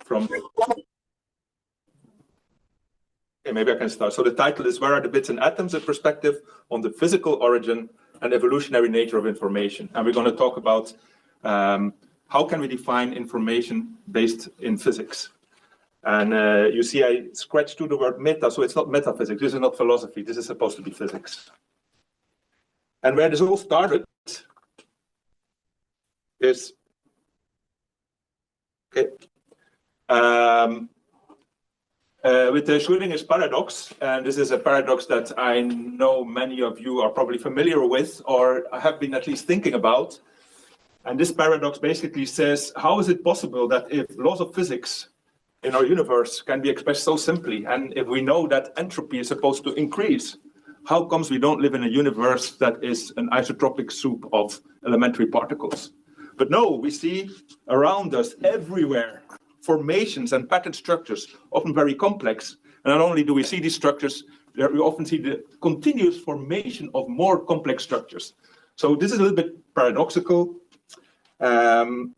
from. Okay, maybe I can start. So the title is "Where are the bits and atoms? A perspective on the physical origin and evolutionary nature of information." And we're going to talk about how can we define information based in physics. And you see, I scratched through the word meta, so it's not metaphysics. This is not philosophy. This is supposed to be physics. And where this all started is okay. With the Schrödinger's paradox, and this is a paradox that I know many of you are probably familiar with or have been at least thinking about. And this paradox basically says, how is it possible that if laws of physics in our universe can be expressed so simply, and if we know that entropy is supposed to increase, how comes we don't live in a universe that is an isotropic soup of elementary particles? But no, we see around us everywhere formations and pattern structures, often very complex. And not only do we see these structures, we often see the continuous formation of more complex structures. So this is a little bit paradoxical. And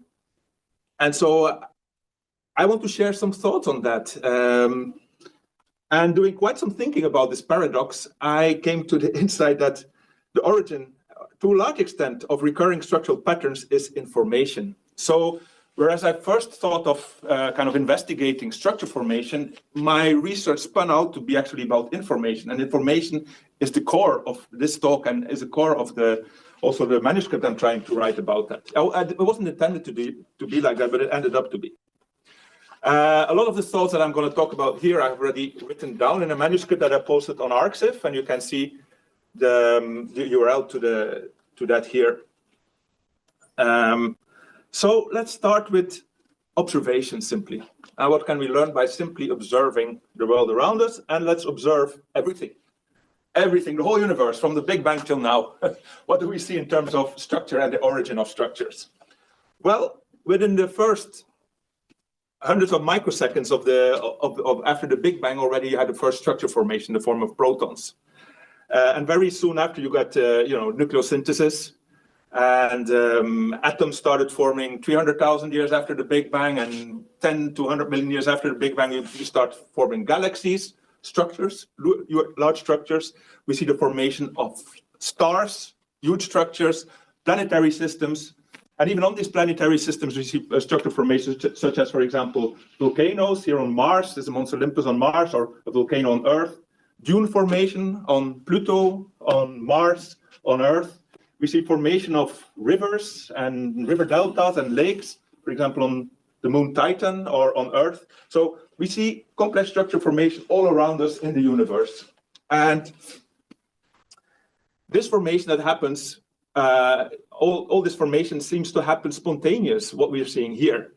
so I want to share some thoughts on that. And doing quite some thinking about this paradox, I came to the insight that the origin, to a large extent, of recurring structural patterns is information. So whereas I first thought of kind of investigating structure formation, my research spun out to be actually about information. And information is the core of this talk and is the core of also the manuscript I'm trying to write about that. It wasn't intended to be like that, but it ended up to be. A lot of the thoughts that I'm going to talk about here I've already written down in a manuscript that I posted on Arxiv, and you can see the URL to that here. So let's start with observation simply. What can we learn by simply observing the world around us? And let's observe everything. Everything, the whole universe, from the Big Bang till now. What do we see in terms of structure and the origin of structures? Well, within the first hundreds of microseconds after the Big Bang, already you had the first structure formation in the form of protons. And very soon after, you got nucleosynthesis. And atoms started forming 300,000 years after the Big Bang, and 10 to 100 million years after the Big Bang, you start forming galaxies, structures, large structures. We see the formation of stars, huge structures, planetary systems. And even on these planetary systems, we see structure formations such as, for example, volcanoes here on Mars. There's a Mons Olympus on Mars, or a volcano on Earth. Dune formation on Pluto, on Mars, on Earth. We see formation of rivers and river deltas and lakes, for example, on the moon Titan or on Earth. So we see complex structure formation all around us in the universe. And this formation that happens, all this formation seems to happen spontaneous, what we are seeing here.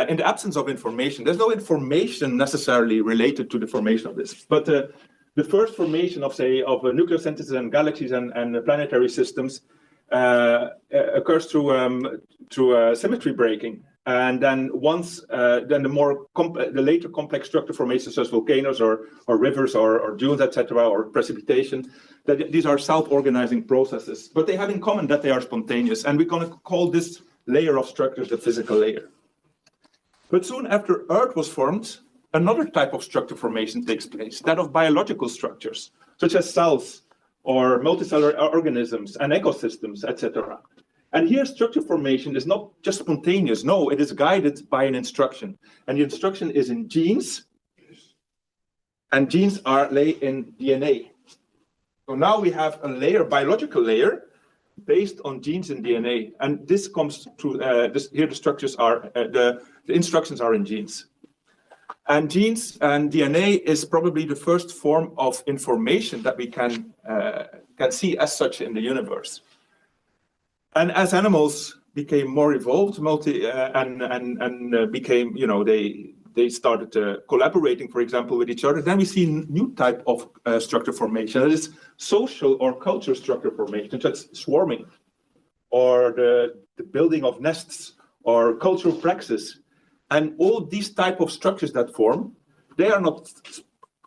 In the absence of information, there's no information necessarily related to the formation of this. But the first formation of nucleosynthesis and galaxies and planetary systems occurs through symmetry breaking. And then the later complex structure formations, such as volcanoes or rivers or dunes, etc., or precipitation, these are self-organizing processes. But they have in common that they are spontaneous. And we're going to call this layer of structures the physical layer. But soon after Earth was formed, another type of structure formation takes place, that of biological structures, such as cells or multicellular organisms and ecosystems, etc. And here, structure formation is not just spontaneous. No, it is guided by an instruction. And the instruction is in genes, and genes lay in DNA. So now we have a layer, biological layer, based on genes and DNA. And this comes through, here the structures are, the instructions are in genes. And genes and DNA is probably the first form of information that we can see as such in the universe. And as animals became more evolved, became, they started collaborating, for example, with each other. Then we see a new type of structure formation. That is social or cultural structure formation, such as swarming, or the building of nests, or cultural praxis. And all these type of structures that form, they are not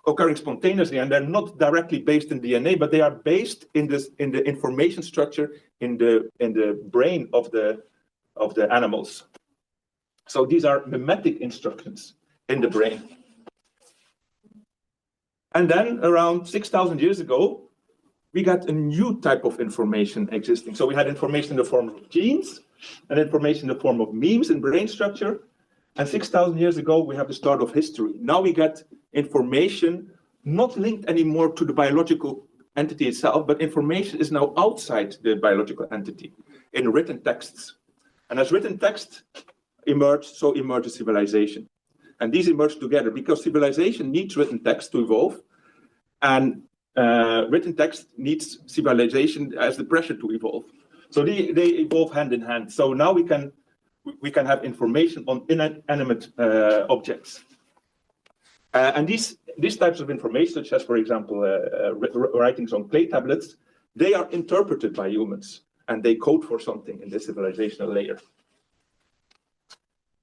occurring spontaneously, and they're not directly based in DNA, but they are based in the information structure in the brain of the animals. So these are mimetic instructions in the brain. And then around 6,000 years ago, we got a new type of information existing. So we had information in the form of genes, and information in the form of memes in brain structure. And 6,000 years ago, we have the start of history. Now we get information not linked anymore to the biological entity itself, but information is now outside the biological entity in written texts. And as written text emerged, so emerges civilization. And these emerge together because civilization needs written text to evolve, and written text needs civilization as the pressure to evolve. So they evolve hand in hand. So now we can have information on inanimate objects. And these types of information, such as, for example, writings on clay tablets, they are interpreted by humans, and they code for something in the civilizational layer.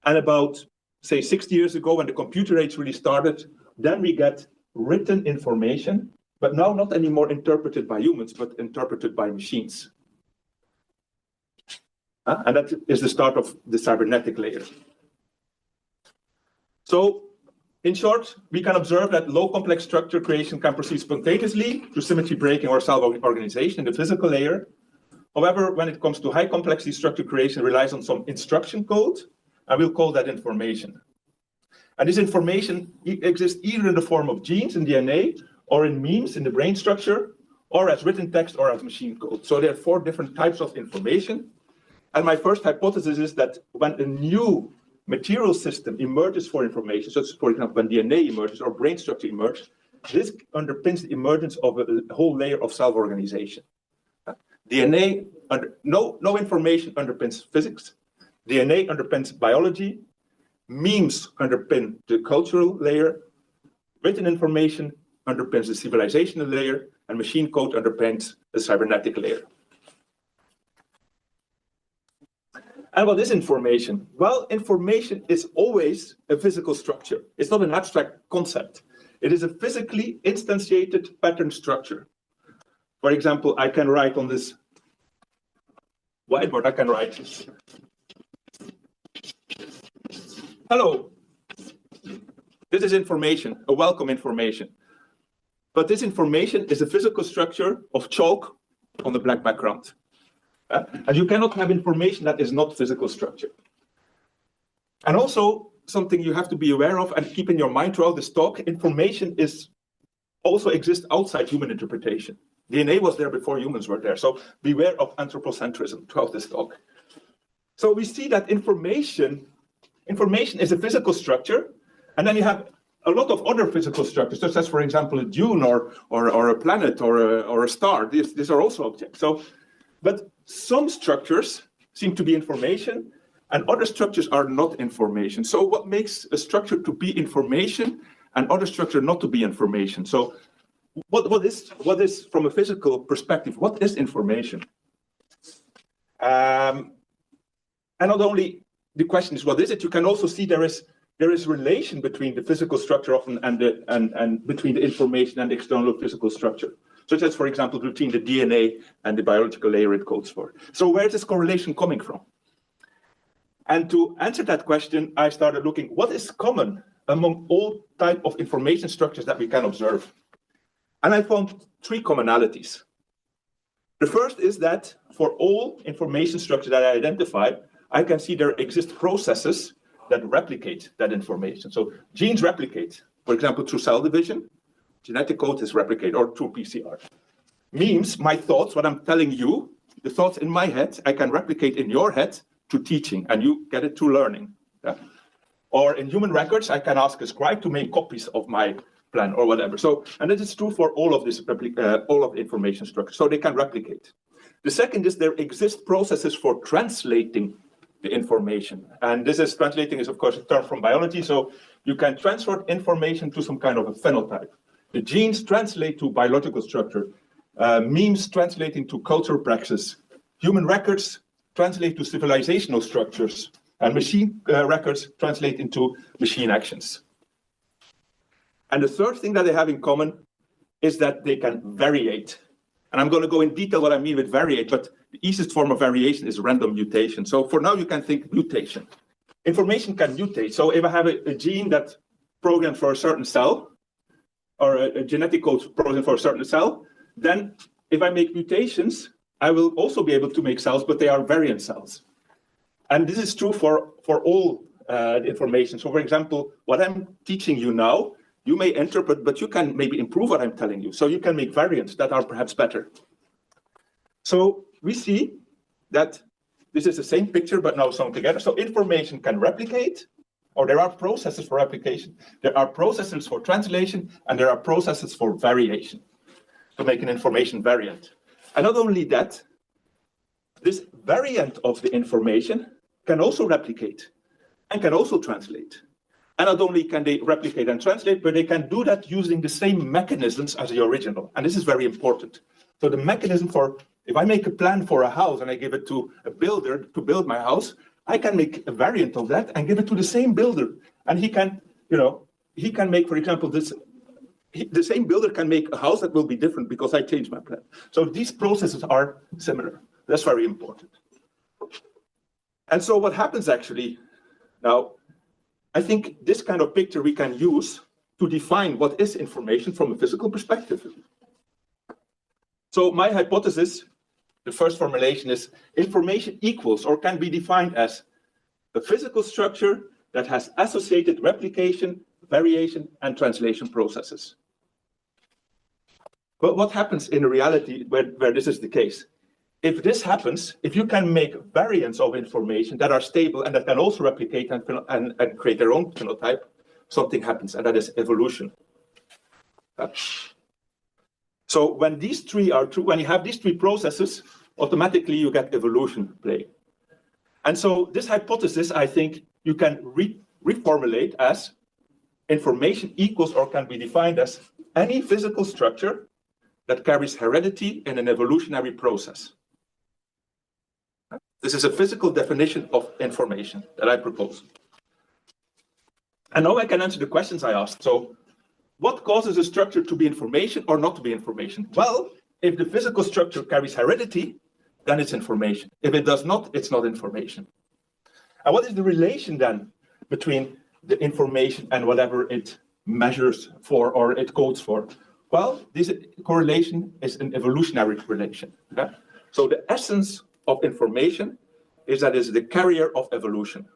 And about, say, 60 years ago, when the computer age really started, then we get written information, but now not anymore interpreted by humans, but interpreted by machines. And that is the start of the cybernetic layer. So, in short, we can observe that low complex structure creation can proceed spontaneously through symmetry breaking or self-organization in the physical layer. However, when it comes to high complexity structure creation, it relies on some instruction code, and we'll call that information. And this information exists either in the form of genes in DNA, or in memes in the brain structure, or as written text or as machine code. So there are 4 different types of information. And my first hypothesis is that when a new material system emerges for information, such as, for example, when DNA emerges or brain structure emerges, this underpins the emergence of a whole layer of self-organization. DNA, no information underpins physics. DNA underpins biology. Memes underpin the cultural layer. Written information underpins the civilizational layer, and machine code underpins the cybernetic layer. And what is information? Well, information is always a physical structure. It's not an abstract concept. It is a physically instantiated pattern structure. For example, I can write on this whiteboard, I can write this. Hello. This is information, a welcome information. But this information is a physical structure of chalk on the black background. And you cannot have information that is not physical structure. And also, something you have to be aware of and keep in your mind throughout this talk, information also exists outside human interpretation. DNA was there before humans were there. So beware of anthropocentrism throughout this talk. So we see that information is a physical structure, and then you have a lot of other physical structures, such as, for example, a dune or a planet or a star. These are also objects. But some structures seem to be information, and other structures are not information. So what makes a structure to be information and other structure not to be information? So what is from a physical perspective, what is information? And not only the question is what is it, you can also see there is relation between the physical structure often and between the information and the external physical structure, such as, for example, between the DNA and the biological layer it codes for. So where is this correlation coming from? And to answer that question, I started looking what is common among all type of information structures that we can observe. And I found 3 commonalities. The first is that for all information structures that I identified, I can see there exist processes that replicate that information. So genes replicate, for example, through cell division. Genetic code is replicated, or through PCR. Memes, my thoughts, what I'm telling you, the thoughts in my head, I can replicate in your head through teaching, and you get it through learning. Yeah? Or in human records, I can ask a scribe to make copies of my plan or whatever. So, and this is true for all of this, all of the information structures. So they can replicate. The second is there exist processes for translating the information. And this is, translating is, of course, a term from biology. So you can transfer information to some kind of a phenotype. The genes translate to biological structure. Memes translate into cultural praxis. Human records translate to civilizational structures. And machine records translate into machine actions. And the third thing that they have in common is that they can variate. And I'm going to go in detail what I mean with variate, but the easiest form of variation is random mutation. So for now, you can think mutation. information can mutate. So if I have a gene that's programmed for a certain cell, or a genetic code programmed for a certain cell, then if I make mutations, I will also be able to make cells, but they are variant cells. And this is true for all information. So for example, what I'm teaching you now, you may interpret, but you can maybe improve what I'm telling you. So you can make variants that are perhaps better. So we see that this is the same picture, but now sewn together. So information can replicate, or there are processes for replication. There are processes for translation, and there are processes for variation to make an information variant. And not only that, this variant of the information can also replicate and can also translate. And not only can they replicate and translate, but they can do that using the same mechanisms as the original. And this is very important. So the mechanism for, if I make a plan for a house and I give it to a builder to build my house, I can make a variant of that and give it to the same builder. And he can, he can make, for example, the same builder can make a house that will be different because I changed my plan. So these processes are similar. That's very important. And so what happens actually now, I think this kind of picture we can use to define what is information from a physical perspective. So my hypothesis, the first formulation is information equals or can be defined as a physical structure that has associated replication, variation, and translation processes. But what happens in reality where this is the case? If this happens, if you can make variants of information that are stable and that can also replicate and create their own phenotype, something happens, and that is evolution. So when these three are true, when you have these three processes, automatically you get evolution play. And so this hypothesis, I think, you can reformulate as information equals or can be defined as any physical structure that carries heredity in an evolutionary process. This is a physical definition of information that I propose. And now I can answer the questions I asked. So what causes a structure to be information or not to be information? Well, if the physical structure carries heredity, then it's information. If it does not, it's not information. And what is the relation then between the information and whatever it measures for or it codes for? Well, this correlation is an evolutionary relation. Okay? So the essence of information is that it's the carrier of evolution.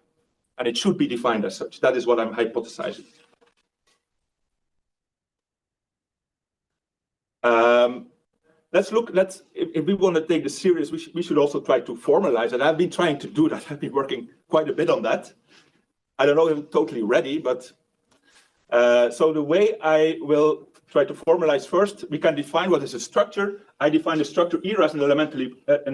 And it should be defined as such. That is what I'm hypothesizing. If we want to take this serious, we should also try to formalize it. I've been trying to do that. I've been working quite a bit on that. I don't know if I'm totally ready, but so the way I will try to formalize first, we can define what is a structure. I define a structure either as an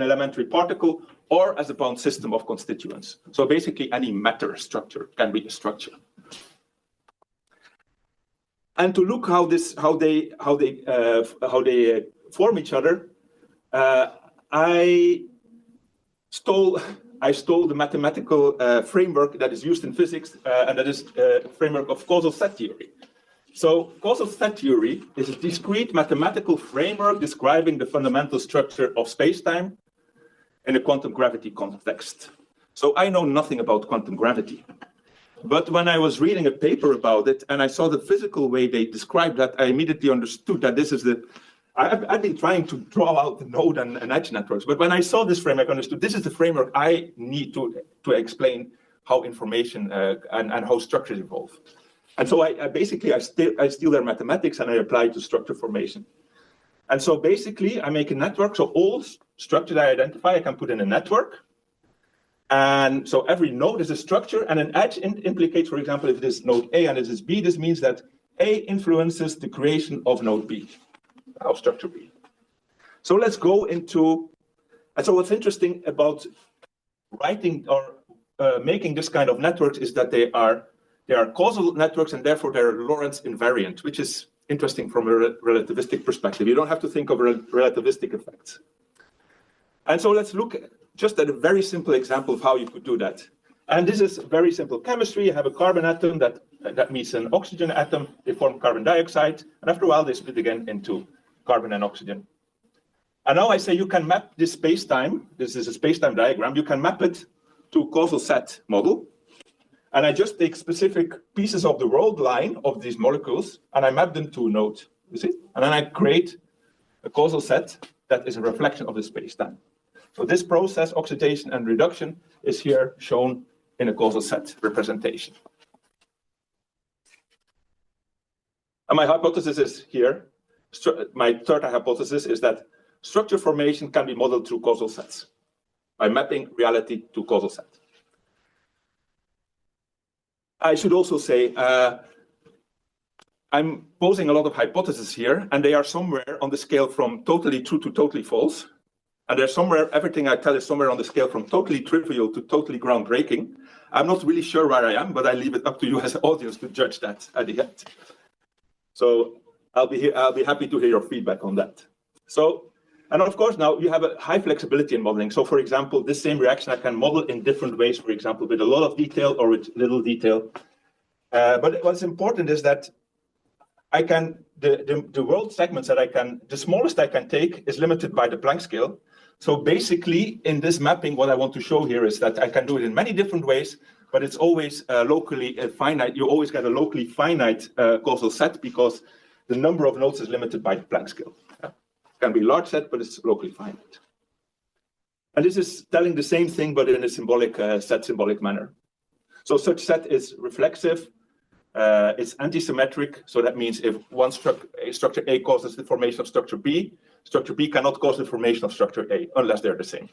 elementary particle or as a bound system of constituents. So basically any matter structure can be a structure. And to look how they form each other, I stole the mathematical framework that is used in physics, and that is a framework of causal set theory. So causal set theory is a discrete mathematical framework describing the fundamental structure of space-time in a quantum gravity context. So I know nothing about quantum gravity. But when I was reading a paper about it and I saw the physical way they described that, I immediately understood that this is I've been trying to draw out the node and edge networks, but when I saw this framework, I understood this is the framework I need to explain how information and how structures evolve. And so I steal their mathematics and I apply it to structure formation. And so basically I make a network. So all structures I identify, I can put in a network. And so every node is a structure, and an edge implicates, for example, if it is node A and this is B, this means that A influences the creation of node B, of structure B. So let's go into, and so what's interesting about writing or making this kind of networks is that they are causal networks and therefore they're Lorentz invariant, which is interesting from a relativistic perspective. You don't have to think of relativistic effects. And so let's look just at a very simple example of how you could do that. And this is very simple chemistry. You have a carbon atom that meets an oxygen atom. They form carbon dioxide. And after a while, they split again into carbon and oxygen. And now I say you can map this space-time. This is a space-time diagram. You can map it to a causal set model. And I just take specific pieces of the world line of these molecules, and I map them to a node, you see? And then I create a causal set that is a reflection of the space-time. So this process, oxidation and reduction, is here shown in a causal set representation. And my hypothesis is here, my third hypothesis is that structure formation can be modeled through causal sets by mapping reality to causal set. I should also say, I'm posing a lot of hypotheses here, and they are somewhere on the scale from totally true to totally false. And there's somewhere, everything I tell is somewhere on the scale from totally trivial to totally groundbreaking. I'm not really sure where I am, but I leave it up to you as an audience to judge that at the end. So I'll be happy to hear your feedback on that. So, and of course, now you have a high flexibility in modeling. So for example, this same reaction I can model in different ways, for example, with a lot of detail or with little detail. But what's important is that I can, the world segments that I can, the smallest I can take is limited by the Planck scale. So basically, in this mapping, what I want to show here is that I can do it in many different ways, but it's always locally finite. You always get a locally finite causal set because the number of nodes is limited by the Planck scale. It can be a large set, but it's locally finite. And this is telling the same thing, but in a symbolic symbolic manner. So such set is reflexive. It's antisymmetric, so that means if one structure A causes the formation of structure B cannot cause the formation of structure A unless they're the same.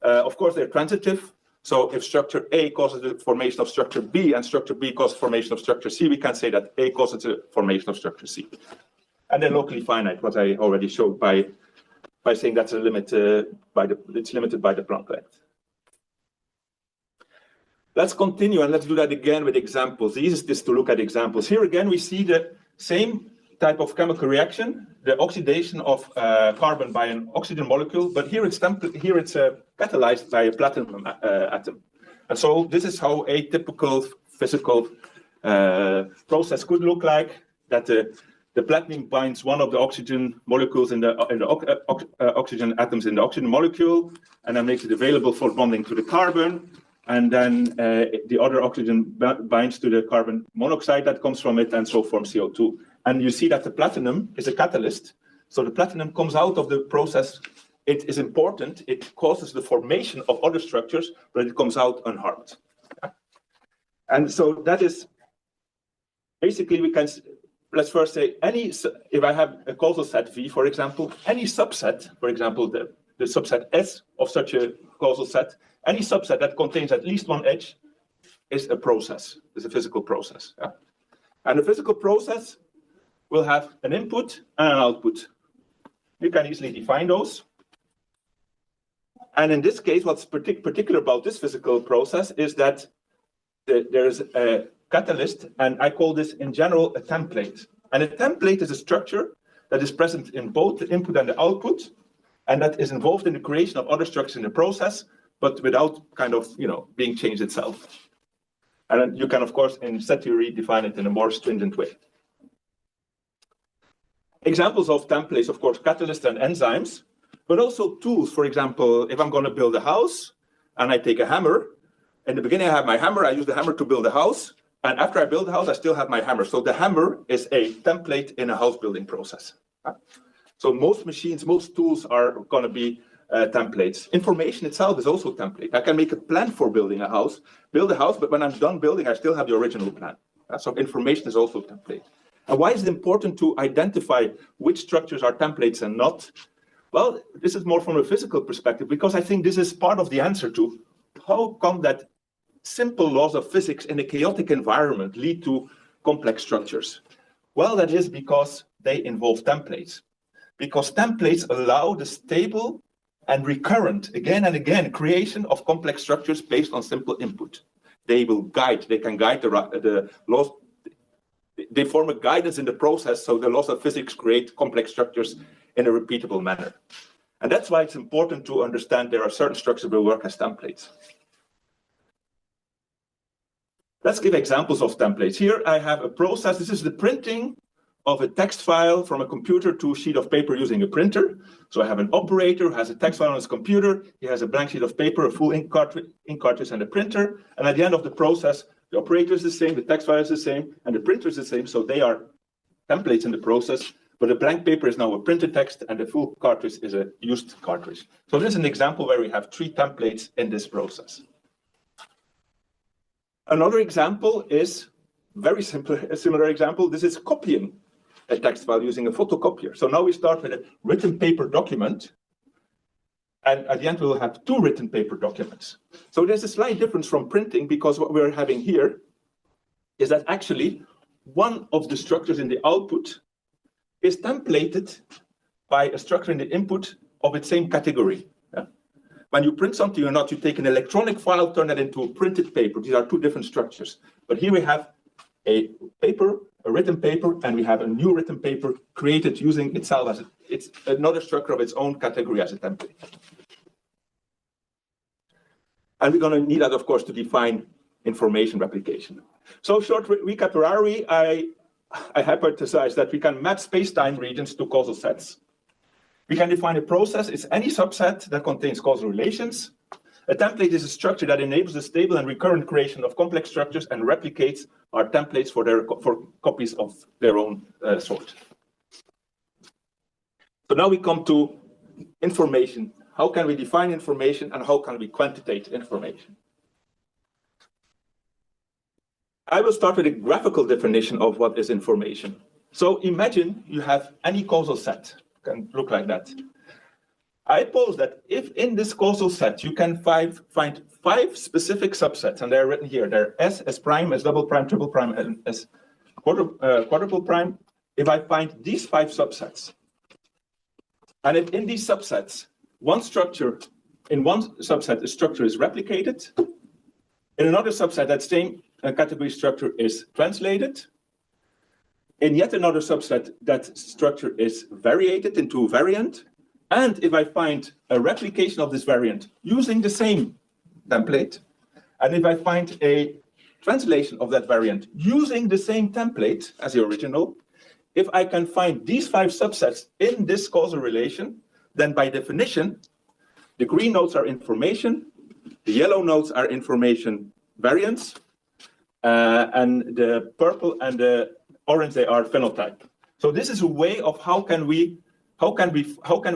Of course, they're transitive, so if structure A causes the formation of structure B and structure B causes formation of structure C, we can say that A causes the formation of structure C. And they're locally finite, what I already showed by saying that's a limit it's limited by the Planck length. Let's continue and let's do that again with examples. The easiest is to look at examples. Here again, we see the same type of chemical reaction, the oxidation of carbon by an oxygen molecule, but here it's catalyzed by a platinum atom. And so this is how a typical physical process could look like, that the platinum binds one of the oxygen molecules in the oxygen atoms in the oxygen molecule, and then makes it available for bonding to the carbon. And then the other oxygen binds to the carbon monoxide that comes from it, and so forms CO2. And you see that the platinum is a catalyst. So the platinum comes out of the process. It is important. It causes the formation of other structures, but it comes out unharmed. And so that is basically, we can, let's first say, if I have a causal set V, for example, any subset, for example, the subset S of such a causal set, any subset that contains at least one edge is a process, is a physical process. Yeah? And the physical process will have an input and an output. You can easily define those. And in this case, what's particular about this physical process is that there is a catalyst, and I call this in general a template. And a template is a structure that is present in both the input and the output, and that is involved in the creation of other structures in the process, but without kind of, being changed itself. And then you can, of course, in set theory, define it in a more stringent way. Examples of templates, of course, catalysts and enzymes, but also tools. For example, if I'm going to build a house and I take a hammer, in the beginning I have my hammer, I use the hammer to build a house, and after I build the house, I still have my hammer. So the hammer is a template in a house building process. So most machines, most tools are going to be templates. Information itself is also a template. I can make a plan for building a house, but when I'm done building, I still have the original plan. So information is also a template. And why is it important to identify which structures are templates and not? Well, this is more from a physical perspective, because I think this is part of the answer to how come that simple laws of physics in a chaotic environment lead to complex structures. Well, that is because they involve templates. Because templates allow the stable and recurrent, again and again, creation of complex structures based on simple input. They can guide the laws. They form a guidance in the process, so the laws of physics create complex structures in a repeatable manner. And that's why it's important to understand there are certain structures that will work as templates. Let's give examples of templates. Here I have a process. This is the printing of a text file from a computer to a sheet of paper using a printer. So I have an operator who has a text file on his computer. He has a blank sheet of paper, a full ink cartridge, and a printer. And at the end of the process, The operator is the same, the text file is the same, and the printer is the same, so they are templates in the process, but the blank paper is now a printed text and the full cartridge is a used cartridge. So this is an example where we have 3 templates in this process. Another example is very simple, a similar example. This is copying a text file using a photocopier. So now we start with a written paper document, and at the end we'll have 2 written paper documents. So there's a slight difference from printing, because what we're having here is that actually one of the structures in the output is templated by a structure in the input of its same category. Yeah? When you print something or not, you take an electronic file, turn it into a printed paper. These are 2 different structures. But here we have a paper, a written paper, and we have a new written paper created using itself as it's another structure of its own category as a template. And we're going to need that, of course, to define information replication. So short recap, I hypothesize that we can map space-time regions to causal sets. We can define a process. It's any subset that contains causal relations. A template is a structure that enables the stable and recurrent creation of complex structures and replicates our templates for copies of their own sort. So now we come to information. How can we define information and how can we quantitate information? I will start with a graphical definition of what is information. So imagine you have any causal set. It can look like that. I pose that if in this causal set you can find 5 specific subsets, and they're written here, they're S, S prime, S double prime, triple prime, and S quadruple prime. If I find these 5 subsets, and if in these subsets, in one subset, a structure is replicated, in another subset, that same category structure is translated, in yet another subset, that structure is variated into a variant, and if I find a replication of this variant using the same template, and if I find a translation of that variant using the same template as the original, if I can find these 5 subsets in this causal relation, then by definition, the green nodes are information, the yellow nodes are information variants, and the purple and the orange, they are phenotype. So this is a way of how can we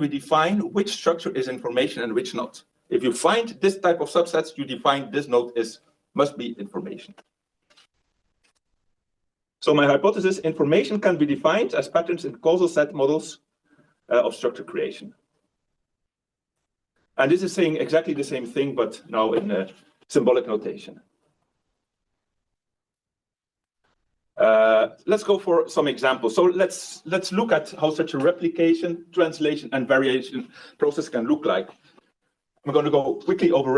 define which structure is information and which not. If you find this type of subsets, you define this node must be information. So my hypothesis, information can be defined as patterns in causal set models of structure creation. And this is saying exactly the same thing, but now in a symbolic notation. Let's go for some examples. So let's look at how such a replication, translation, and variation process can look like. I'm going to go quickly over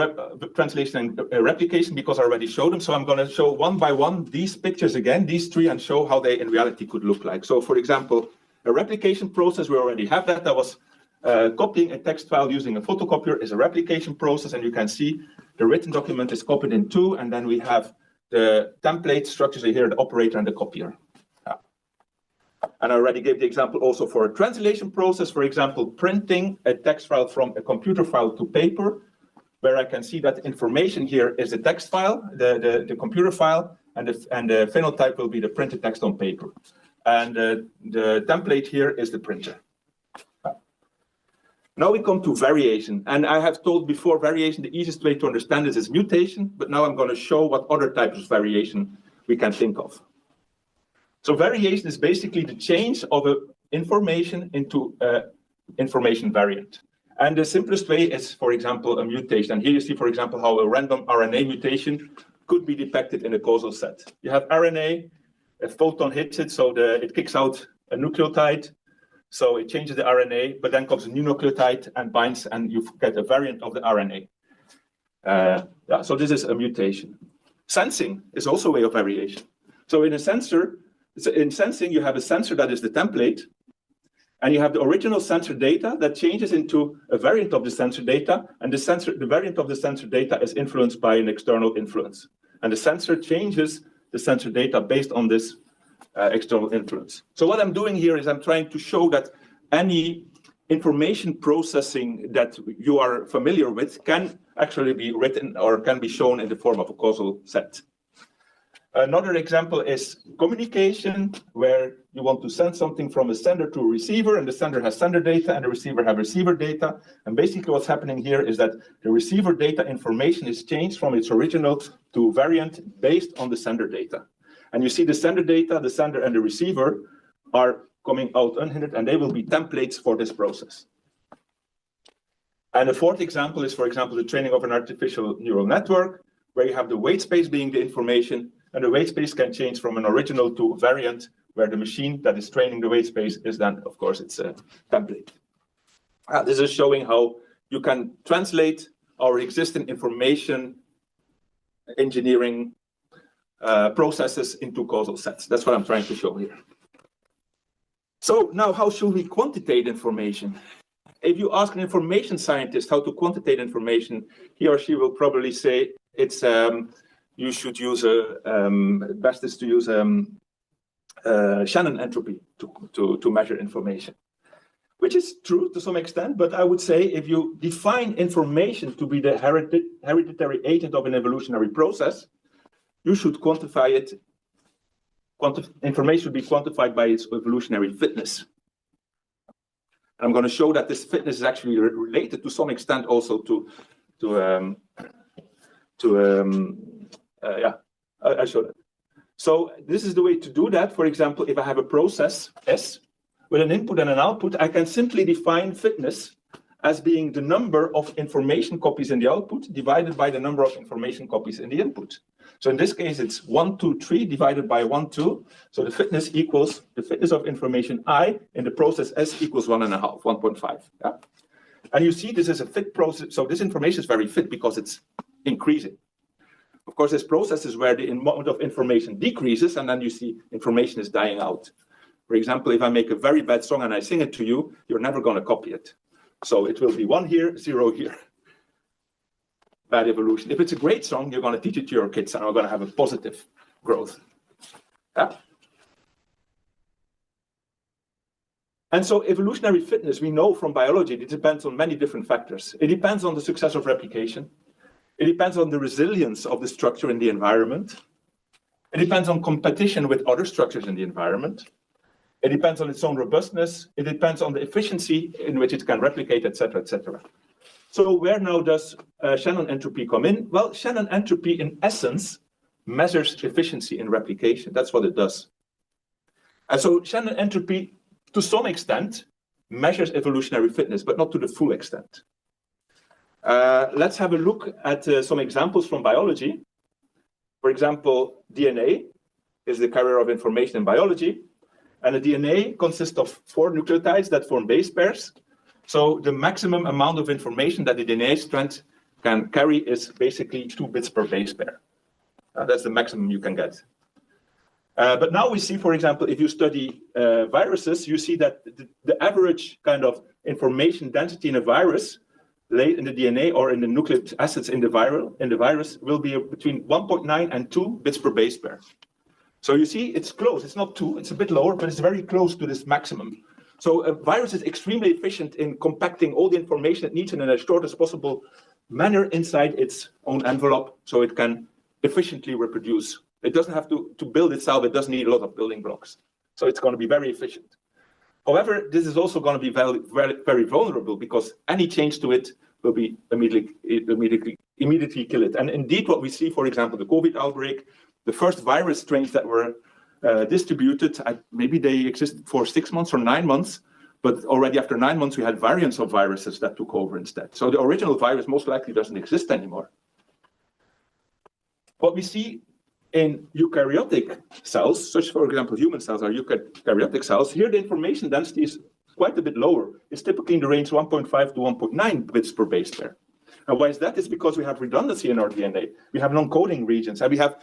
translation and replication because I already showed them. So I'm going to show one by one these pictures again, these 3, and show how they in reality could look like. So for example, a replication process, we already have that. That was copying a text file using a photocopier is a replication process, and you can see the written document is copied in 2, and then we have the template structures here, the operator and the copier. And I already gave the example also for a translation process, for example, printing a text file from a computer file to paper, where I can see that information here is the text file, the computer file, and the phenotype will be the printed text on paper. And the template here is the printer. Now we come to variation, and I have told before variation, the easiest way to understand this is mutation, but now I'm going to show what other types of variation we can think of. So variation is basically the change of information into information variant. And the simplest way is, for example, a mutation. And here you see, for example, how a random RNA mutation could be depicted in a causal set. You have RNA, a photon hits it, so it kicks out a nucleotide. So it changes the RNA, but then comes a new nucleotide and binds, and you get a variant of the RNA. So this is a mutation. Sensing is also a way of variation. So in sensing, you have a sensor that is the template, and you have the original sensor data that changes into a variant of the sensor data, and the variant of the sensor data is influenced by an external influence. And the sensor changes the sensor data based on this external influence. So what I'm doing here is I'm trying to show that any information processing that you are familiar with can actually be written or can be shown in the form of a causal set. Another example is communication, where you want to send something from a sender to a receiver, and the sender has sender data and the receiver has receiver data. And basically what's happening here is that the receiver data information is changed from its original to variant based on the sender data. And you see the sender data, the sender and the receiver are coming out unhindered, and they will be templates for this process. And a fourth example is, for example, the training of an artificial neural network, where you have the weight space being the information, and the weight space can change from an original to a variant, where the machine that is training the weight space is then, of course, it's a template. This is showing how you can translate our existing information engineering processes into causal sets. That's what I'm trying to show here. So now, how should we quantitate information? If you ask an information scientist how to quantitate information, he or she will probably say it's you should use best is to use Shannon entropy to measure information, which is true to some extent. But I would say if you define information to be the hereditary agent of an evolutionary process, you should quantify it. Information should be quantified by its evolutionary fitness. I'm going to show that this fitness is actually related to some extent also I show that. So this is the way to do that. For example, if I have a process S with an input and an output, I can simply define fitness as being the number of information copies in the output divided by the number of information copies in the input. So in this case, it's 1, 2, 3 divided by 1, 2. So the fitness equals the fitness of information I in the process S equals 1.5, 1.5. Yeah? And you see this is a fit process. So this information is very fit because it's increasing. Of course, this process is where the amount of information decreases, and then you see information is dying out. For example, if I make a very bad song and I sing it to you, you're never going to copy it. So it will be 1 here, 0 here. Bad evolution. If it's a great song, you're going to teach it to your kids, and we're going to have a positive growth. Yeah? And so evolutionary fitness, we know from biology, it depends on many different factors. It depends on the success of replication. It depends on the resilience of the structure in the environment. It depends on competition with other structures in the environment. It depends on its own robustness. It depends on the efficiency in which it can replicate, etc., etc. So where now does Shannon entropy come in? Well, Shannon entropy, in essence, measures efficiency in replication. That's what it does. And so Shannon entropy, to some extent, measures evolutionary fitness, but not to the full extent. Let's have a look at some examples from biology. For example, DNA is the carrier of information in biology. And the DNA consists of 4 nucleotides that form base pairs. So the maximum amount of information that the DNA strand can carry is basically 2 bits per base pair. That's the maximum you can get. But now we see, for example, if you study viruses, you see that the average kind of information density in a virus laid in the DNA or in the nucleic acids in the virus will be between 1.9 and 2 bits per base pair. So you see, it's close. It's not 2, it's a bit lower, but it's very close to this maximum. So a virus is extremely efficient in compacting all the information it needs in a shortest possible manner inside its own envelope, so it can efficiently reproduce. It doesn't have to build itself. It doesn't need a lot of building blocks. So it's going to be very efficient. However, this is also going to be very, very, very vulnerable because any change to it will be immediately kill it. And indeed, what we see, for example, the COVID outbreak, the first virus strains that were distributed, maybe they existed for 6 months or 9 months, but already after 9 months, we had variants of viruses that took over instead. So the original virus most likely doesn't exist anymore. What we see in eukaryotic cells, such for example, human cells are eukaryotic cells, here the information density is quite a bit lower. It's typically in the range 1.5 to 1.9 bits per base pair. And why is that? It's because we have redundancy in our DNA. We have non-coding regions, and we have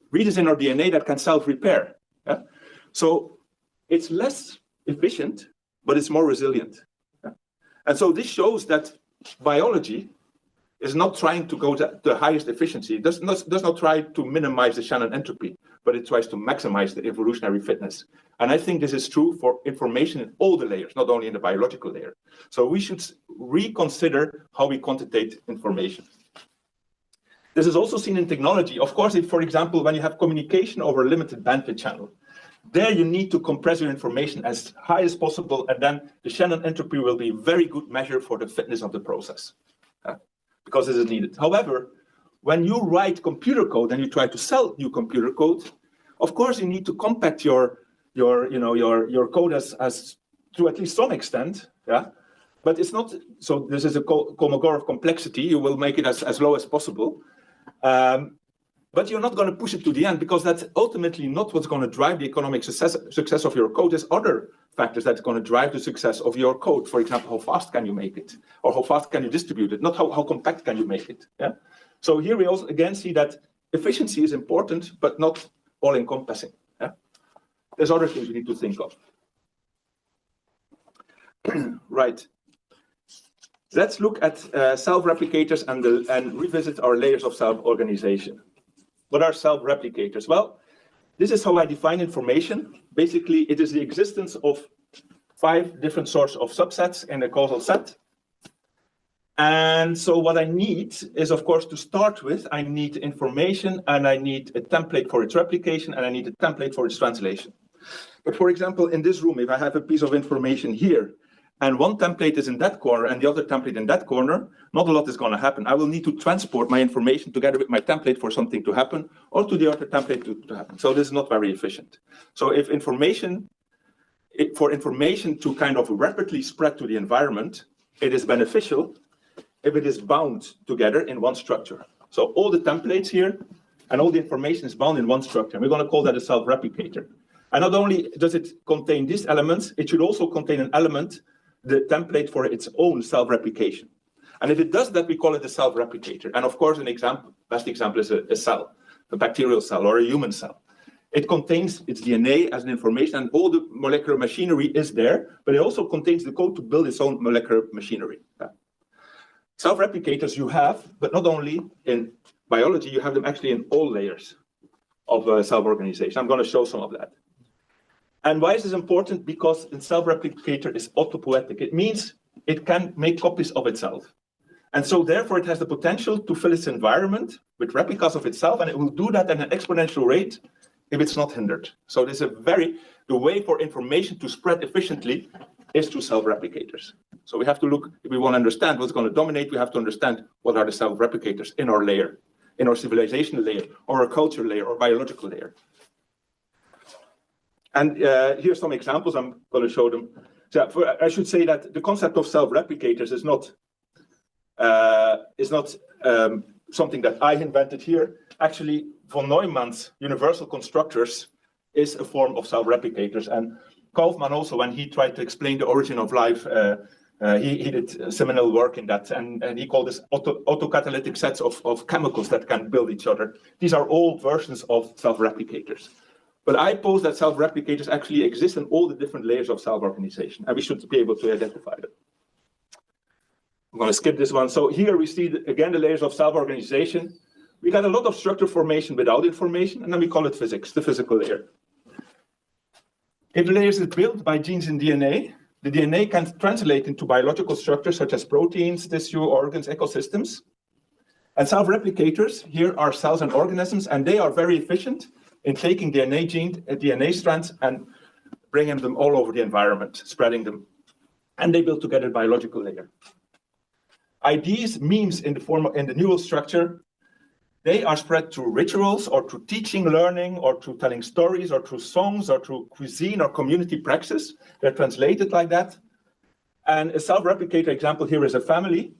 regions in our DNA that can self-repair. Yeah? So it's less efficient, but it's more resilient. Yeah? And so this shows that biology is not trying to go to the highest efficiency. It does not try to minimize the Shannon entropy, but it tries to maximize the evolutionary fitness. And I think this is true for information in all the layers, not only in the biological layer. So we should reconsider how we quantitate information. This is also seen in technology. Of course, if, for example, when you have communication over a limited bandwidth channel, there you need to compress your information as high as possible, and then the Shannon entropy will be a very good measure for the fitness of the process, because this is needed. However, when you write computer code and you try to sell new computer code, of course you need to compact your code as to at least some extent, yeah. But it's not so. This is a Kolmogorov of complexity. You will make it as low as possible. But you're not going to push it to the end, because that's ultimately not what's going to drive the economic success of your code. There's other factors that's going to drive the success of your code. For example, how fast can you make it? Or how fast can you distribute it? Not how compact can you make it? Yeah. So here we also again see that efficiency is important, but not all-encompassing. Yeah? There's other things we need to think of. Right. Let's look at self-replicators and revisit our layers of self-organization. What are self-replicators? Well, this is how I define information. Basically, it is the existence of 5 different sorts of subsets in a causal set. And so what I need is, of course, to start with, I need information, and I need a template for its replication, and I need a template for its translation. But for example, in this room, if I have a piece of information here, and one template is in that corner and the other template in that corner, not a lot is going to happen. I will need to transport my information together with my template for something to happen, or to the other template to happen. So this is not very efficient. So if for information to kind of rapidly spread to the environment, it is beneficial if it is bound together in one structure. So all the templates here and all the information is bound in one structure. We're going to call that a self-replicator. And not only does it contain these elements, it should also contain an element, the template for its own self-replication. And if it does that, we call it a self-replicator. And of course, best example is a cell, a bacterial cell or a human cell. It contains its DNA as an information, and all the molecular machinery is there, but it also contains the code to build its own molecular machinery. Self-replicators you have, but not only in biology, you have them actually in all layers of self-organization. I'm going to show some of that. And why is this important? Because a self-replicator is autopoietic. It means it can make copies of itself. And so therefore it has the potential to fill its environment with replicas of itself, and it will do that at an exponential rate if it's not hindered. So this is the way for information to spread efficiently is through self-replicators. So we have to look, if we want to understand what's going to dominate, we have to understand what are the self-replicators in our layer, in our civilizational layer, or our culture layer, or biological layer. And here's some examples. I'm going to show them. So I should say that the concept of self-replicators is not something that I invented here. Actually, von Neumann's universal constructors is a form of self-replicators. And Kaufman also, when he tried to explain the origin of life, he did seminal work in that. And he called this autocatalytic sets of chemicals that can build each other. These are all versions of self-replicators. But I pose that self-replicators actually exist in all the different layers of self-organization, and we should be able to identify them. I'm going to skip this one. So here we see, again, the layers of self-organization. We got a lot of structure formation without information, and then we call it physics, the physical layer. If the layer is built by genes in DNA, the DNA can translate into biological structures such as proteins, tissue, organs, ecosystems. And self-replicators here are cells and organisms, and they are very efficient in taking DNA strands and bringing them all over the environment, spreading them. And they build together a biological layer. Ideas, memes in the neural structure, they are spread through rituals or through teaching, learning, or through telling stories, or through songs, or through cuisine or community praxis. They're translated like that. And a self-replicator example here is a family.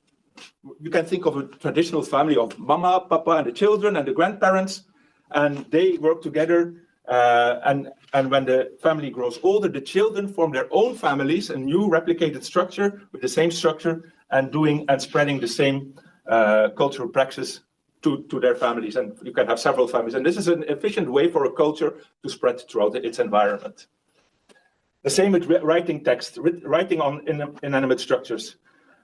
You can think of a traditional family of mama, papa, and the children and the grandparents. And they work together, and when the family grows older, the children form their own families, a new replicated structure with the same structure, and spreading the same cultural praxis to their families. And you can have several families. And this is an efficient way for a culture to spread throughout its environment. The same with writing text. Writing on inanimate structures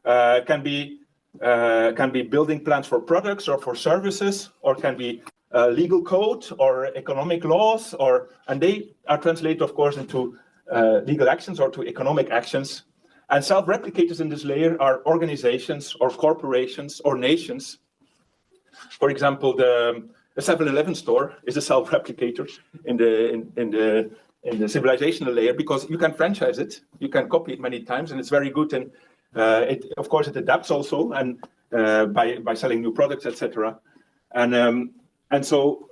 can be building plans for products or for services, or can be legal code or economic laws, and they are translated, of course, into legal actions or to economic actions. And self-replicators in this layer are organizations or corporations or nations. For example, the 7-Eleven store is a self-replicator in the civilizational layer because you can franchise it, you can copy it many times, and it's very good. And of course, it adapts also, and by selling new products, etc. And so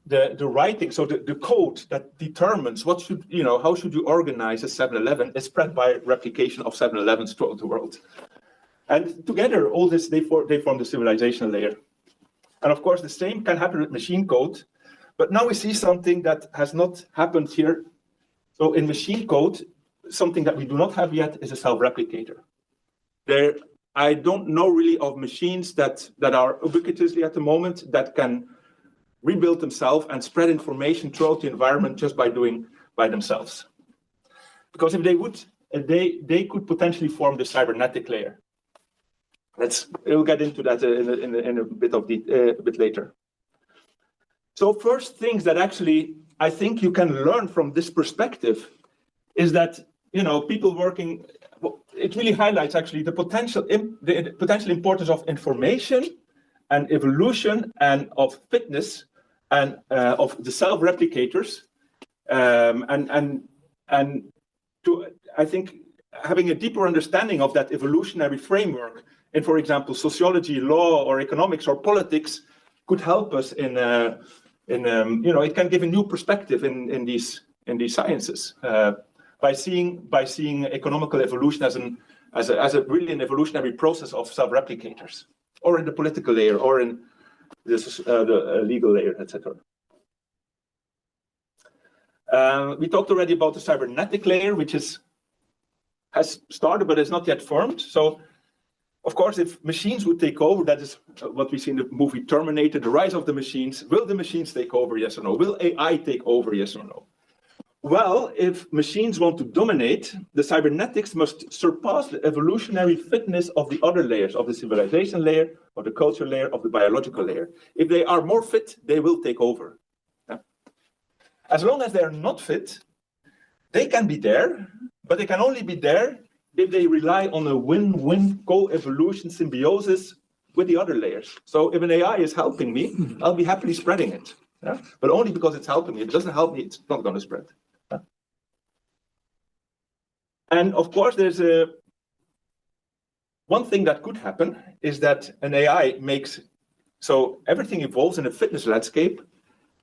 the writing, so the code that determines what should how should you organize a 7-Eleven is spread by replication of 7-Elevens throughout the world. And together, all this they form the civilizational layer. And of course, the same can happen with machine code. But now we see something that has not happened here. So in machine code, something that we do not have yet is a self-replicator. I don't know really of machines that are ubiquitously at the moment that can rebuild themselves and spread information throughout the environment just by doing by themselves. Because if they would, they could potentially form the cybernetic layer. We'll get into that in a bit later. So first things that actually I think you can learn from this perspective is that people working. It really highlights actually the potential importance of information and evolution and of fitness and of the self-replicators and to I think having a deeper understanding of that evolutionary framework in, for example, sociology, law, or economics, or politics, could help us it can give a new perspective in these sciences by seeing economical evolution as a really an evolutionary process of self-replicators, or in the political layer, or in the legal layer, etc. We talked already about the cybernetic layer, which has started but is not yet formed. So, of course, if machines would take over, that is what we see in the movie Terminator, the rise of the machines. Will the machines take over, yes or no? Will AI take over, yes or no? Well, if machines want to dominate, the cybernetics must surpass the evolutionary fitness of the other layers, of the civilization layer, of the culture layer, of the biological layer. If they are more fit, they will take over. Yeah. As long as they are not fit, they can be there, but they can only be there if they rely on a win-win co-evolution symbiosis with the other layers. So if an AI is helping me, I'll be happily spreading it. Yeah? But only because it's helping me. If it doesn't help me, it's not going to spread. Yeah? And of course, there's one thing that could happen is that an AI so everything evolves in a fitness landscape,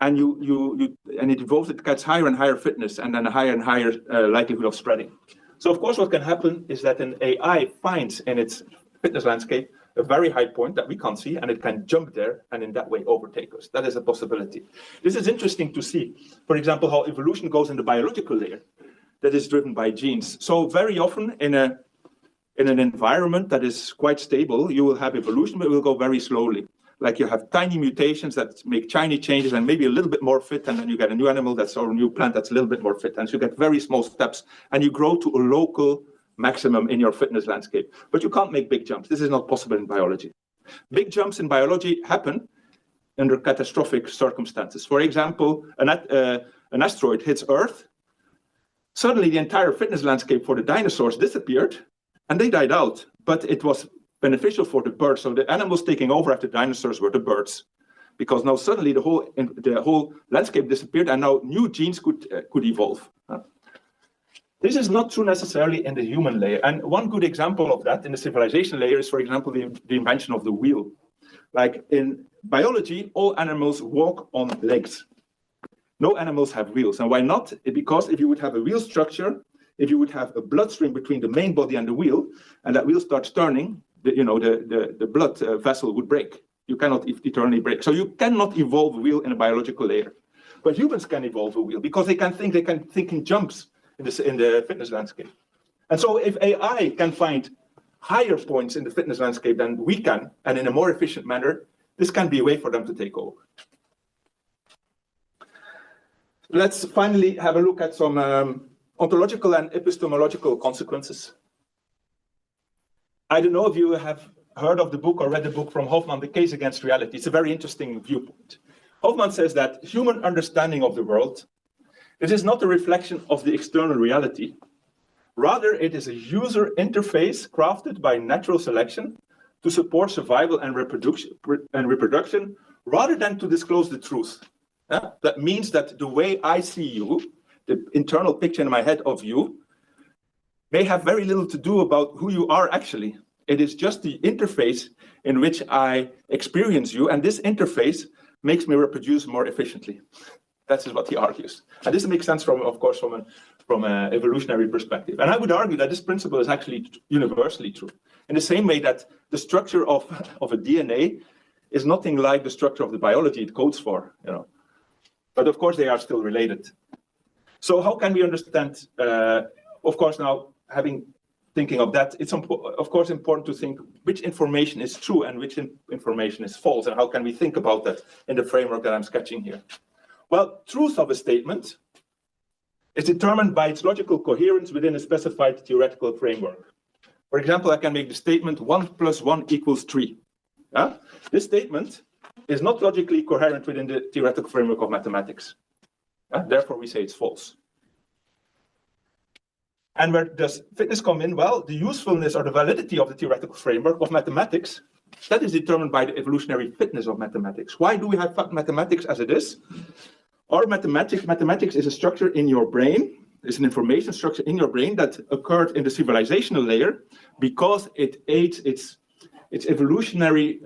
and it evolves, it gets higher and higher fitness, and then a higher and higher likelihood of spreading. So of course, what can happen is that an AI finds in its fitness landscape a very high point that we can't see, and it can jump there and in that way overtake us. That is a possibility. This is interesting to see, for example, how evolution goes in the biological layer that is driven by genes. So very often in an environment that is quite stable, you will have evolution, but it will go very slowly. Like you have tiny mutations that make tiny changes and maybe a little bit more fit, and then you get a new animal or a new plant that's a little bit more fit. And so you get very small steps, and you grow to a local maximum in your fitness landscape. But you can't make big jumps. This is not possible in biology. Big jumps in biology happen under catastrophic circumstances. For example, an asteroid hits Earth. Suddenly, the entire fitness landscape for the dinosaurs disappeared, and they died out. But it was beneficial for the birds. So the animals taking over after dinosaurs were the birds, because now suddenly the whole landscape disappeared, and now new genes could evolve. This is not true necessarily in the human layer. And one good example of that in the civilization layer is, for example, the invention of the wheel. Like in biology, all animals walk on legs. No animals have wheels. And why not? Because if you would have a wheel structure, if you would have a bloodstream between the main body and the wheel, and that wheel starts turning, the blood vessel would break. You cannot eternally break. So you cannot evolve a wheel in a biological layer. But humans can evolve a wheel because they can think in jumps in the fitness landscape. And so if AI can find higher points in the fitness landscape than we can, and in a more efficient manner, this can be a way for them to take over. Let's finally have a look at some ontological and epistemological consequences. I don't know if you have heard of the book or read the book from Hoffman, The Case Against Reality. It's a very interesting viewpoint. Hoffman says that human understanding of the world, it is not a reflection of the external reality. Rather, it is a user interface crafted by natural selection to support survival and reproduction rather than to disclose the truth. That means that the way I see you, the internal picture in my head of you, may have very little to do about who you are actually. It is just the interface in which I experience you, and this interface makes me reproduce more efficiently. That is what he argues. And this makes sense from an evolutionary perspective. And I would argue that this principle is actually universally true. In the same way that the structure of a DNA is nothing like the structure of the biology it codes for, But of course, they are still related. So how can we understand, of course, now thinking of that, it's of course important to think which information is true and which information is false, and how can we think about that in the framework that I'm sketching here. Well, truth of a statement is determined by its logical coherence within a specified theoretical framework. For example, I can make the statement 1 + 1 = 3. This statement is not logically coherent within the theoretical framework of mathematics. Therefore, we say it's false. And where does fitness come in? Well, the usefulness or the validity of the theoretical framework of mathematics, that is determined by the evolutionary fitness of mathematics. Why do we have mathematics as it is? Or mathematics is a structure in your brain, is an information structure in your brain that occurred in the civilizational layer because it aids its evolutionary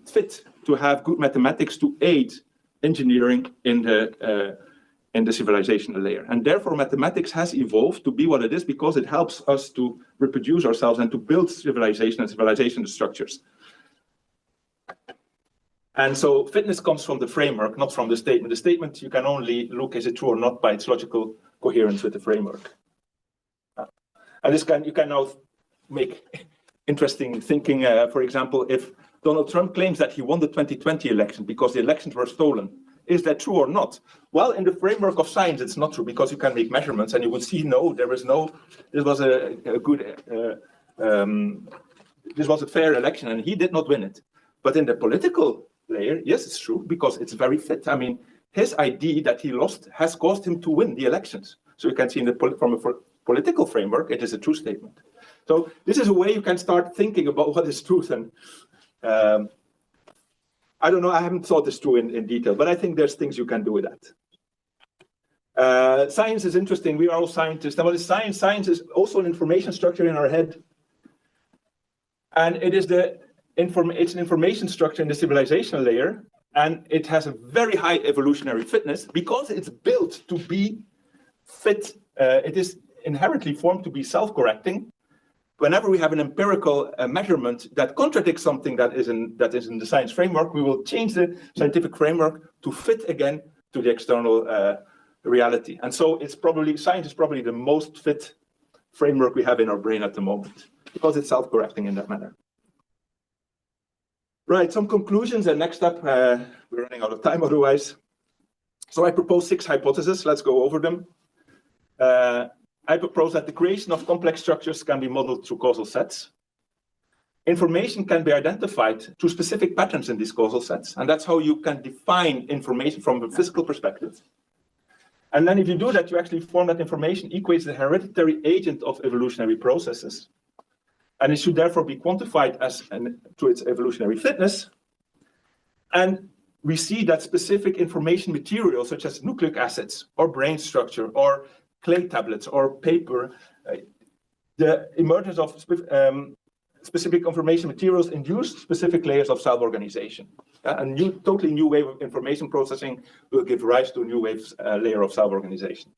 fit to have good mathematics to aid engineering in the civilizational layer. And therefore, mathematics has evolved to be what it is because it helps us to reproduce ourselves and to build civilization and civilization structures. And so fitness comes from the framework, not from the statement. The statement, you can only look, is it true or not, by its logical coherence with the framework. And you can now make interesting thinking. For example, if Donald Trump claims that he won the 2020 election because the elections were stolen, is that true or not? Well, in the framework of science, it's not true because you can make measurements and you would see, no, this was this was a fair election and he did not win it. But in the political layer, yes, it's true because it's very fit. I mean, his ID that he lost has caused him to win the elections. So you can see from a political framework, it is a true statement. So this is a way you can start thinking about what is truth. And I don't know, I haven't thought this through in detail, but I think there's things you can do with that. Science is interesting. We are all scientists. And what is science? Science is also an information structure in our head. And it is it's an information structure in the civilizational layer. And it has a very high evolutionary fitness because it's built to be fit. It is inherently formed to be self-correcting. Whenever we have an empirical measurement that contradicts something that is in the science framework, we will change the scientific framework to fit again to the external reality. And so science is probably the most fit framework we have in our brain at the moment because it's self-correcting in that manner. Right, some conclusions, and next up, we're running out of time otherwise. So I propose 6 hypotheses. Let's go over them. I propose that the creation of complex structures can be modeled through causal sets. Information can be identified through specific patterns in these causal sets, and that's how you can define information from a physical perspective. And then if you do that, you actually form that information equates the hereditary agent of evolutionary processes. And it should therefore be quantified to its evolutionary fitness. And we see that specific information materials, such as nucleic acids or brain structure or clay tablets or paper, the emergence of specific information materials induce specific layers of cell organization. A totally new way of information processing will give rise to a new layer of cell organization.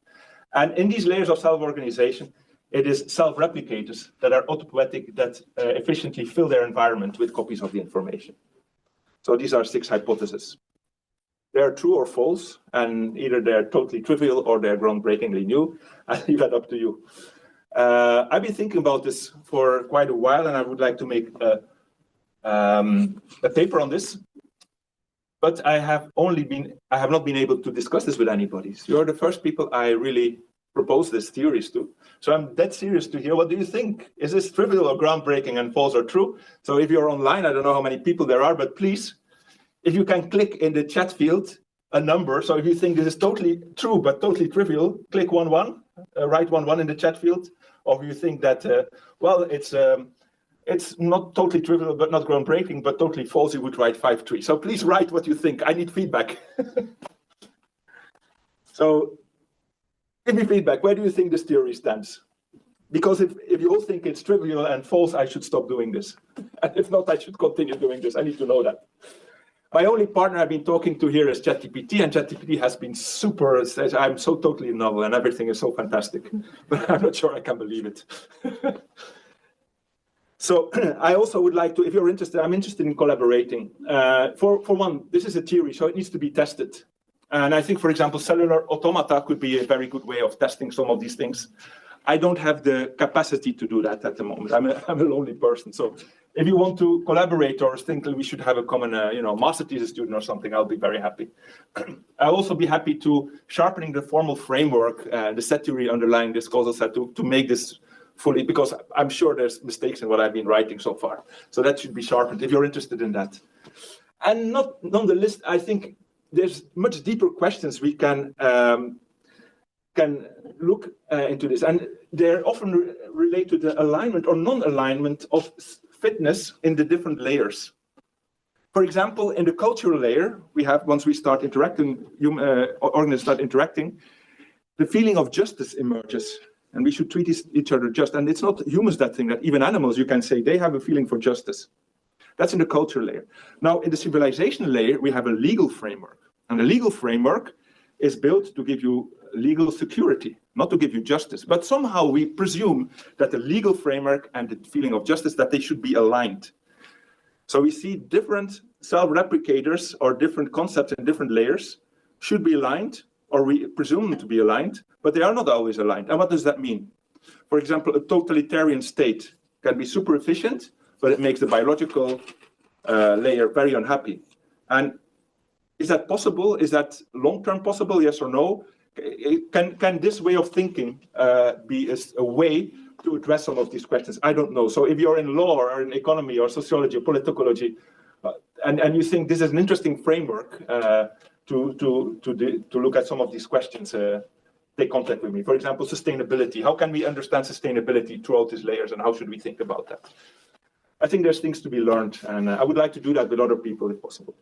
And in these layers of cell organization, it is self-replicators that are autopoietic, that efficiently fill their environment with copies of the information. So these are 6 hypotheses. They're true or false, and either they're totally trivial or they're groundbreakingly new. I leave that up to you. I've been thinking about this for quite a while, and I would like to make a paper on this. But I have not been able to discuss this with anybody. So you're the first people I really propose these theories to. So I'm dead serious to hear, what do you think? Is this trivial or groundbreaking and false or true? So if you're online, I don't know how many people there are, but please, if you can click in the chat field a number. So if you think this is totally true but totally trivial, click 11, write 11 in the chat field. Or if you think that, it's not totally trivial, but not groundbreaking, but totally false, you would write 5.3. So please write what you think. I need feedback. So give me feedback. Where do you think this theory stands? Because if you all think it's trivial and false, I should stop doing this. And if not, I should continue doing this. I need to know that. My only partner I've been talking to here is ChatGPT, and ChatGPT has been super, says, I'm so totally novel and everything is so fantastic. But I'm not sure I can believe it. So I also would like to, if you're interested, I'm interested in collaborating. For one, this is a theory, so it needs to be tested. And I think, for example, cellular automata could be a very good way of testing some of these things. I don't have the capacity to do that at the moment. I'm a lonely person. So if you want to collaborate or think we should have a common master thesis student or something, I'll be very happy. I'll also be happy to sharpening the formal framework, the set theory underlying this causal set to make this fully, because I'm sure there's mistakes in what I've been writing so far. So that should be sharpened if you're interested in that. And not on the list, I think there's much deeper questions we can look into this, and they're often related to the alignment or non-alignment of fitness in the different layers. For example, in the cultural layer, we have, once we start interacting, organisms start interacting, the feeling of justice emerges, and we should treat each other just. And it's not humans that think that, even animals, you can say they have a feeling for justice. That's in the cultural layer. Now, in the civilizational layer, we have a legal framework, and the legal framework is built to give you legal security, not to give you justice. But somehow we presume that the legal framework and the feeling of justice, that they should be aligned. So we see different self-replicators or different concepts in different layers should be aligned, or we presume them to be aligned, but they are not always aligned. And what does that mean? For example, a totalitarian state can be super efficient, but it makes the biological layer very unhappy. And is that possible? Is that long-term possible? Yes or no? Can this way of thinking be a way to address some of these questions? I don't know. So if you're in law or in economy or sociology or politicology, and you think this is an interesting framework to look at some of these questions, take contact with me. For example, sustainability. How can we understand sustainability throughout these layers, and how should we think about that? I think there's things to be learned, and I would like to do that with other people if possible.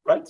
Right?